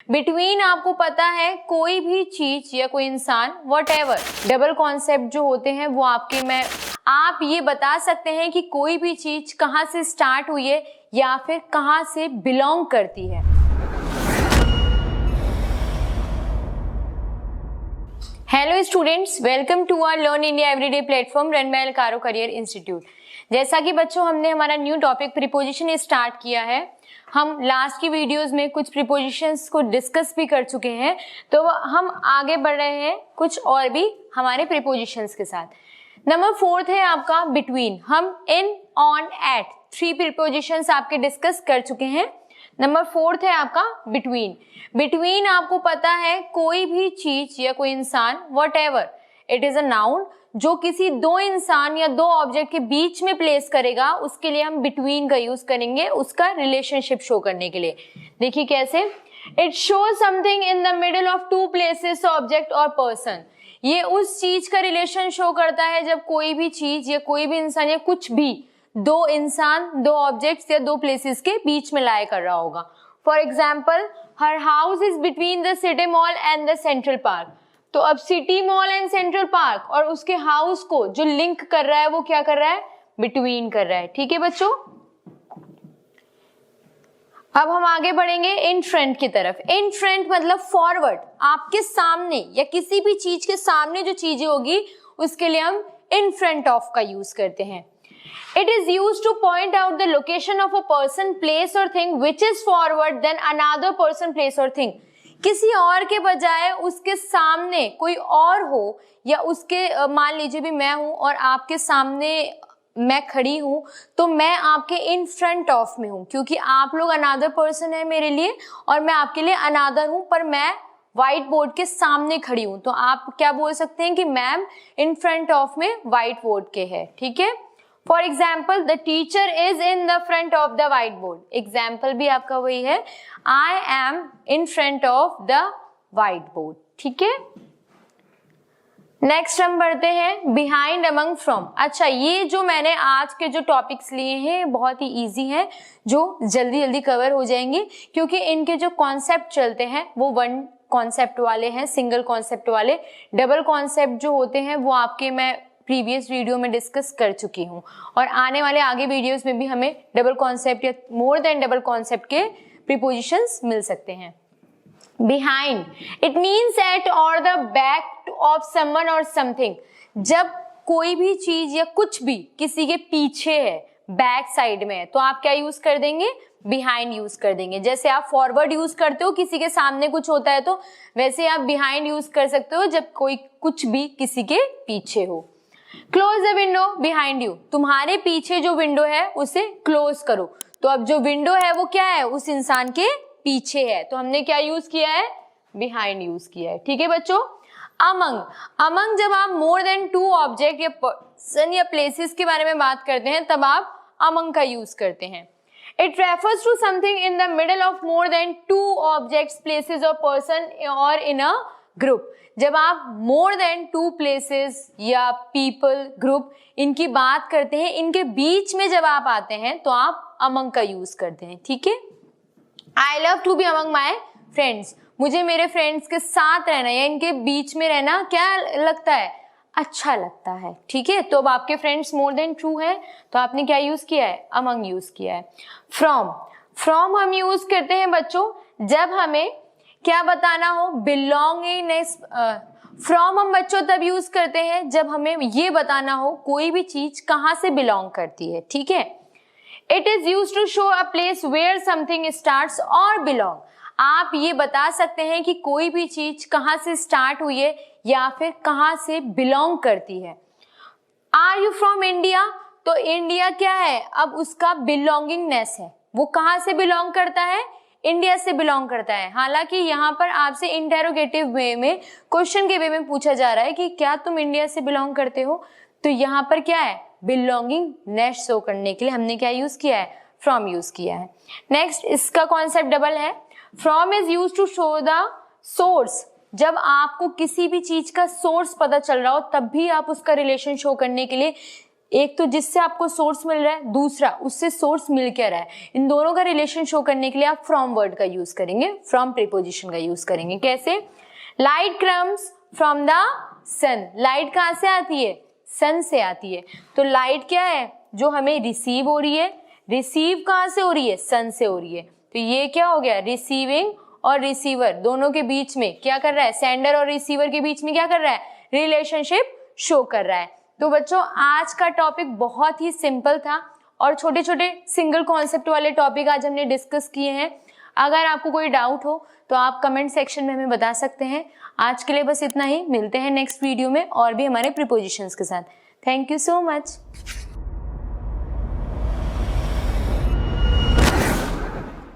Between आपको पता है कोई भी चीज या कोई इंसान, व्हाटएवर। डबल कॉन्सेप्ट जो होते हैं वो आपके में आप ये बता सकते हैं कि कोई भी चीज कहाँ से स्टार्ट हुई है या फिर कहाँ से बिलोंग करती है। Hello students, welcome to our learn India everyday platform run by कारो करियर इंस्टीट्यूट। जैसा कि बच्चों हमने हमारा न्यू टॉपिक प्रीपोजिशन स्टार्ट किया है। हम लास्ट की वीडियोस में कुछ प्रीपोजिशंस को डिस्कस भी कर चुके हैं, तो हम आगे बढ़ रहे हैं कुछ और भी हमारे प्रीपोजिशंस के साथ। नंबर 4 है आपका बिटवीन। हम इन, ऑन, एट 3 प्रीपोजिशंस आपके डिस्कस कर चुके हैं। नंबर 4 है आपका बिटवीन। बिटवीन आपको पता है कोई भी चीज या कोई इंसान, whatever, it is a noun, जो किसी दो इंसान या दो ऑब्जेक्ट के बीच में प्लेस करेगा, उसके लिए हम बिटवीन का यूज करेंगे, उसका रिलेशनशिप शो करने के लिए। देखिए कैसे, it shows something in the middle of two places, object और पर्सन। ये उस चीज का रिलेशन शो करता है जब कोई भी चीज या कोई भी इंसान या कुछ भी दो इंसान, दो ऑब्जेक्ट्स या दो प्लेसेस के बीच में लाया कर रहा होगा। For example, her house is between the city mall and the central park. तो अब city mall and central park और उसके हाउस को जो लिंक कर रहा है वो क्या कर रहा है, बिटवीन कर रहा है। ठीक है बच्चों, अब हम आगे बढ़ेंगे इन फ्रंट की तरफ। इन फ्रंट मतलब फॉरवर्ड, आपके सामने या किसी भी चीज के सामने जो चीजें होगी उसके लिए हम इन फ्रंट ऑफ का यूज करते हैं। It is used to point out the location of a person, place or thing which is forward than another person, place or thing। किसी और के बजाय उसके सामने कोई और हो, या उसके मान लीजिए भी मैं हूं और आपके सामने मैं खड़ी हूं, तो मैं आपके इन फ्रंट ऑफ में हूं, क्योंकि आप लोग अनदर पर्सन है मेरे लिए और मैं आपके लिए अनदर हूं, पर मैं व्हाइट बोर्ड के सामने खड़ी हूं। तो आप क्या बोल सकते हैं कि मैम इन फ्रंट ऑफ में व्हाइट बोर्ड के है। ठीक है, for example, the teacher is in the front of the white board. Example भी आपका वही है, I am in front of the white board. ठीक है, नेक्स्ट हम बढ़ते हैं बिहाइंड, अमंग, फ्रॉम। अच्छा, ये जो मैंने आज के जो टॉपिक्स लिए हैं बहुत ही इजी हैं, जो जल्दी जल्दी कवर हो जाएंगे, क्योंकि इनके जो कॉन्सेप्ट चलते हैं वो वन कॉन्सेप्ट वाले हैं, सिंगल कॉन्सेप्ट वाले। डबल कॉन्सेप्ट जो होते हैं वो आपके मैं प्रीवियस वीडियो में डिस्कस कर चुकी हूँ, और आने वाले आगे वीडियोस में भी हमें डबल कॉन्सेप्ट या मोर देन डबल कॉन्सेप्ट के प्रीपोजिशंस मिल सकते हैं। बिहाइंड, इट मीन्स एट और द बैक ऑफ समवन और समथिंग। जब कोई भी चीज या कुछ भी किसी के पीछे है, बैक साइड में है, तो आप क्या यूज कर देंगे, बिहाइंड यूज कर देंगे। जैसे आप फॉरवर्ड यूज करते हो किसी के सामने कुछ होता है, तो वैसे आप बिहाइंड यूज कर सकते हो जब कोई कुछ भी किसी के पीछे हो। Close the window behind you, तुम्हारे पीछे जो विंडो है उसे क्लोज करो। तो अब जो विंडो है वो क्या है, उस इंसान के पीछे है, तो हमने क्या यूज किया है, बिहाइंड यूज किया है। ठीक है बच्चों, अमंग। अमंग जब आप मोर देन 2 ऑब्जेक्ट या पर्सन या प्लेसेस के बारे में बात करते हैं तब आप अमंग का यूज करते हैं। It refers to something in the middle of more than 2 objects, places और पर्सन और इन अ ग्रुप। जब आप मोर देन 2 प्लेसेस या पीपल, ग्रुप, इनकी बात करते हैं, इनके बीच में जब आप आते हैं तो आप अमंग का यूज करते हैं। ठीक है, I love to be among my friends. मुझे मेरे फ्रेंड्स के साथ रहना या इनके बीच में रहना क्या लगता है, अच्छा लगता है। ठीक है, तो अब आपके फ्रेंड्स मोर देन 2 है तो आपने क्या यूज किया है, अमंग यूज किया है। फ्रॉम, फ्रॉम हम यूज करते हैं बच्चों जब हमें क्या बताना हो, बिलोंगिंगनेस। फ्रॉम हम बच्चों तब यूज करते हैं जब हमें ये बताना हो कोई भी चीज कहाँ से बिलोंग करती है। ठीक है, it is use to show a place where something starts और बिलोंग। आप ये बता सकते हैं कि कोई भी चीज कहाँ से स्टार्ट हुई है या फिर कहाँ से बिलोंग करती है। आर यू फ्रॉम इंडिया, तो इंडिया क्या है, अब उसका बिलोंगिंगनेस है, वो कहाँ से बिलोंग करता है, इंडिया से बिलोंग करता है। हालांकि यहाँ पर आपसे इंटेरोगेटिव वे में, क्वेश्चन के वे में पूछा जा रहा है कि क्या तुम इंडिया से बिलोंग करते हो, तो यहाँ पर क्या है, बिलोंगिंगनेस शो करने के लिए हमने क्या यूज किया है, फ्रॉम यूज किया है। नेक्स्ट, इसका कॉन्सेप्ट डबल है। From is use to show the source. जब आपको किसी भी चीज का सोर्स पता चल रहा हो तब भी आप उसका रिलेशन शो करने के लिए एक तो जिससे आपको सोर्स मिल रहा है, दूसरा उससे सोर्स मिल क्या रहा है, इन दोनों का रिलेशन शो करने के लिए आप फ्रॉम वर्ड का यूज करेंगे, फ्रॉम प्रीपोजिशन का यूज करेंगे। कैसे? Light comes from the sun, light कहाँ से आती है? सन से आती है। तो लाइट क्या है? जो हमें रिसीव हो रही है, रिसीव कहाँ से हो रही है? सन से हो रही है। तो ये क्या हो गया? रिसीविंग और रिसीवर दोनों के बीच में क्या कर रहा है? सेंडर और रिसीवर के बीच में क्या कर रहा है? रिलेशनशिप शो कर रहा है। तो बच्चों आज का टॉपिक बहुत ही सिंपल था और छोटे छोटे सिंगल कॉन्सेप्ट वाले टॉपिक आज हमने डिस्कस किए हैं। अगर आपको कोई डाउट हो तो आप कमेंट सेक्शन में हमें बता सकते हैं। आज के लिए बस इतना ही, मिलते हैं नेक्स्ट वीडियो में और भी हमारे प्रीपोजिशंस के साथ। Thank you so much.